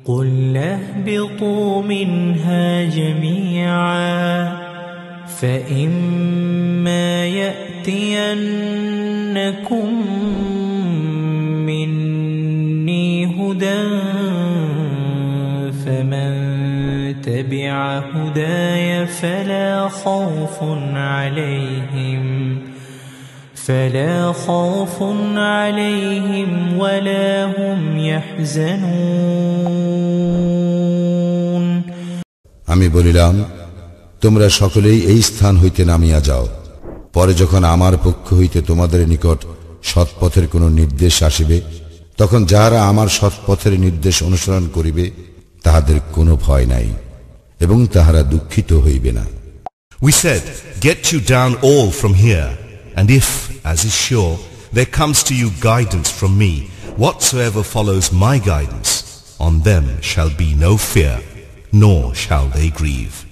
قل اهبطوا منها جميعا فإما يأتينكم مني هدى فمن تبع هداي فلا خوف عليهم ولا هم يحزنون আমি বলিলাম তোমরা সকলেই এই স্থান হইতে নামিয়া যাও পরে যখন আমার পক্ষ হইতে তোমাদের নিকট সৎপথের কোনো নির্দেশ আসিবে তখন যাহারা আমার সৎপথের নির্দেশ অনুসরণ করিবে তাহাদের কোনো ভয় নাই এবং তাহারা দুঃখিত হইবে না We said, get you down all from here, and if, as is sure, there comes to you guidance from me, whatsoever follows my guidance, on them shall be no fear, nor shall they grieve.